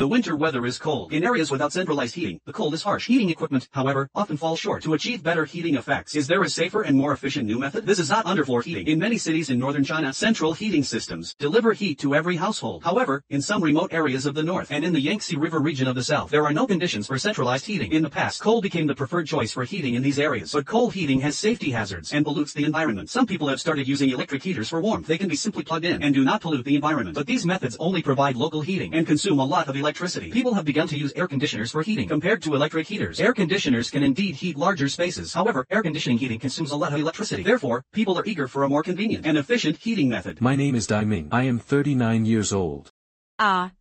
The winter weather is cold. In areas without centralized heating, the cold is harsh. Heating equipment, however, often falls short. To achieve better heating effects, is there a safer and more efficient new method? This is not underfloor heating. In many cities in northern China, central heating systems deliver heat to every household. However, in some remote areas of the north and in the Yangtze River region of the south, there are no conditions for centralized heating. In the past, coal became the preferred choice for heating in these areas. But coal heating has safety hazards and pollutes the environment. Some people have started using electric heaters for warmth. They can be simply plugged in and do not pollute the environment. But these methods only provide local heating and consume a lot of electricity. People have begun to use air conditioners for heating. Compared to electric heaters, air conditioners can indeed heat larger spaces. However, air conditioning heating consumes a lot of electricity. Therefore, people are eager for a more convenient and efficient heating method. My name is Dai Ming. I am 39 years old.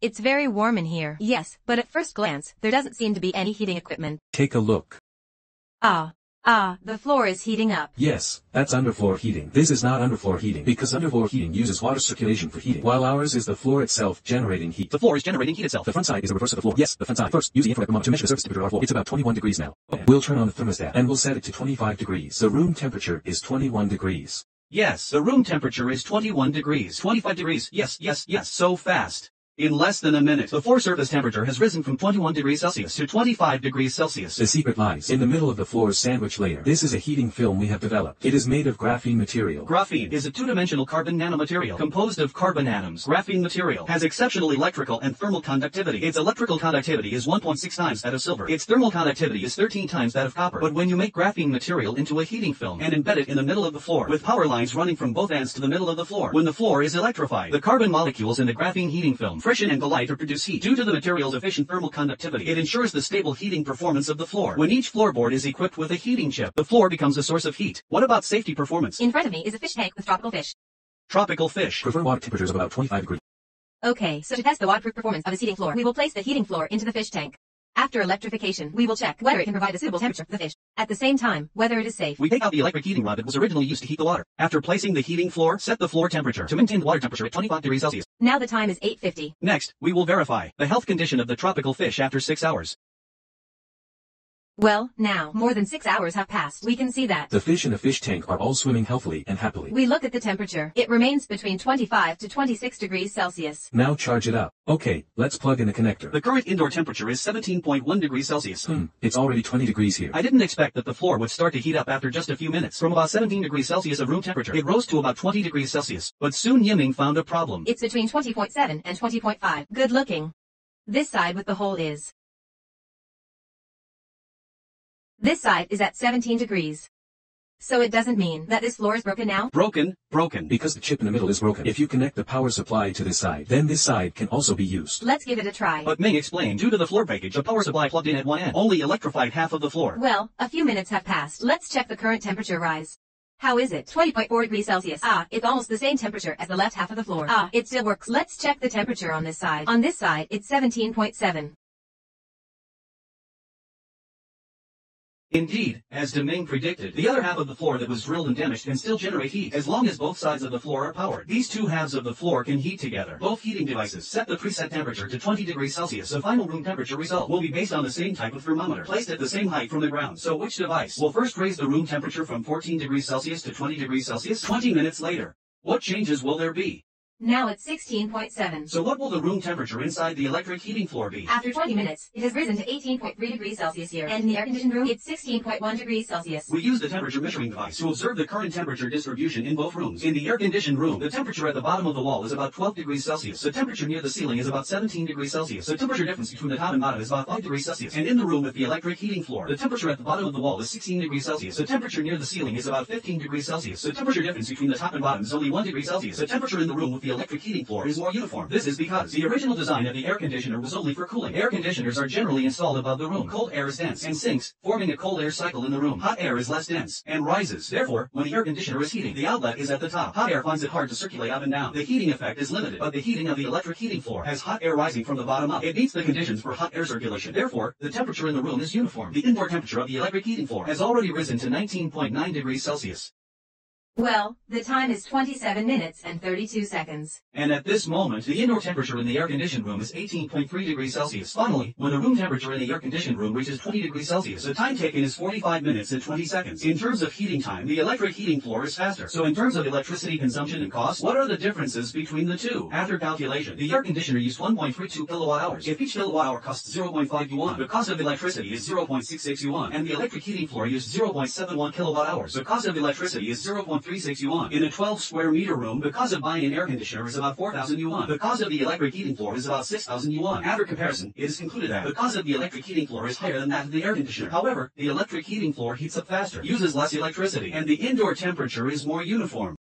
It's very warm in here. Yes, but at first glance, there doesn't seem to be any heating equipment. Take a look. The floor is heating up. Yes, that's underfloor heating. This is not underfloor heating because underfloor heating uses water circulation for heating, while ours is the floor itself generating heat. The floor is generating heat itself. The front side is the reverse of the floor. Yes, the front side. First, use the infrared thermometer to measure the surface temperature of our floor. It's about 21 degrees now. Okay. We'll turn on the thermostat and we'll set it to 25 degrees. The room temperature is 21 degrees. Yes, the room temperature is 21 degrees. 25 degrees. Yes, so fast. In less than a minute, the floor surface temperature has risen from 21 degrees Celsius to 25 degrees Celsius. The secret lies in the middle of the floor's sandwich layer. This is a heating film we have developed. It is made of graphene material. Graphene is a two-dimensional carbon nanomaterial composed of carbon atoms. Graphene material has exceptional electrical and thermal conductivity. Its electrical conductivity is 1.6 times that of silver. Its thermal conductivity is 13 times that of copper. But when you make graphene material into a heating film and embed it in the middle of the floor with power lines running from both ends to the middle of the floor, when the floor is electrified, the carbon molecules in the graphene heating film friction and collide to produce heat. Due to the material's efficient thermal conductivity, it ensures the stable heating performance of the floor. When each floorboard is equipped with a heating chip, the floor becomes a source of heat. What about safety performance? In front of me is a fish tank with tropical fish. Tropical fish prefer water temperatures of about 25 degrees. Okay, so to test the waterproof performance of a heating floor, we will place the heating floor into the fish tank. After electrification, we will check whether it can provide a suitable temperature for the fish. At the same time, whether it is safe. We take out the electric heating rod that was originally used to heat the water. After placing the heating floor, set the floor temperature to maintain the water temperature at 25 degrees Celsius. Now the time is 8:50. Next, we will verify the health condition of the tropical fish after 6 hours. Well, now, more than 6 hours have passed. We can see that the fish in the fish tank are all swimming healthily and happily. We look at the temperature. It remains between 25 to 26 degrees Celsius. Now charge it up. Okay, let's plug in the connector. The current indoor temperature is 17.1 degrees Celsius. It's already 20 degrees here. I didn't expect that the floor would start to heat up after just a few minutes. From about 17 degrees Celsius of room temperature, it rose to about 20 degrees Celsius. But soon Yiming found a problem. It's between 20.7 and 20.5. Good looking. This side with the hole is. This side is at 17 degrees. So it doesn't mean that this floor is broken now? Broken. Because the chip in the middle is broken. If you connect the power supply to this side, then this side can also be used. Let's give it a try. But Ming explained, due to the floor breakage, the power supply plugged in at one end only electrified half of the floor. Well, a few minutes have passed. Let's check the current temperature rise. How is it? 20.4 degrees Celsius. It's almost the same temperature as the left half of the floor. It still works. Let's check the temperature on this side. On this side, it's 17.7. Indeed, as Deming predicted, the other half of the floor that was drilled and damaged can still generate heat as long as both sides of the floor are powered. These two halves of the floor can heat together. Both heating devices set the preset temperature to 20 degrees Celsius. The final room temperature result will be based on the same type of thermometer, placed at the same height from the ground. So which device will first raise the room temperature from 14 degrees Celsius to 20 degrees Celsius? 20 minutes later. What changes will there be? Now it's 16.7. So what will the room temperature inside the electric heating floor be? After 20 minutes, it has risen to 18.3 degrees Celsius here. And in the air-conditioned room, it's 16.1 degrees Celsius. We use the temperature measuring device to observe the current temperature distribution in both rooms. In the air-conditioned room, the temperature at the bottom of the wall is about 12 degrees Celsius. The temperature near the ceiling is about 17 degrees Celsius. The temperature difference between the top and bottom is about 5 degrees Celsius. And in the room with the electric heating floor, the temperature at the bottom of the wall is 16 degrees Celsius. The temperature near the ceiling is about 15 degrees Celsius. The temperature difference between the top and bottom is only 1 degree Celsius. The temperature in the room with the electric heating floor is more uniform. This is because the original design of the air conditioner was only for cooling. Air conditioners are generally installed above the room. Cold air is dense and sinks, forming a cold air cycle in the room. Hot air is less dense and rises. Therefore, when the air conditioner is heating, the outlet is at the top. Hot air finds it hard to circulate up and down. The heating effect is limited, but the heating of the electric heating floor has hot air rising from the bottom up. It meets the conditions for hot air circulation. Therefore, the temperature in the room is uniform. The indoor temperature of the electric heating floor has already risen to 19.9 degrees Celsius. Well, the time is 27 minutes and 32 seconds. And at this moment, the indoor temperature in the air-conditioned room is 18.3 degrees Celsius. Finally, when the room temperature in the air-conditioned room reaches 20 degrees Celsius, the time taken is 45 minutes and 20 seconds. In terms of heating time, the electric heating floor is faster. So in terms of electricity consumption and cost, what are the differences between the two? After calculation, the air conditioner used 1.32 kilowatt hours. If each kilowatt hour costs 0.5 yuan, the cost of electricity is 0.66 yuan, and the electric heating floor used 0.71 kilowatt hours. The cost of electricity is 0.36 yuan. In a 12 square meter room, the cost of buying an air conditioner is about 4,000 yuan. The cost of the electric heating floor is about 6,000 yuan. After comparison, it is concluded that the cost of the electric heating floor is higher than that of the air conditioner. However, the electric heating floor heats up faster, uses less electricity, and the indoor temperature is more uniform.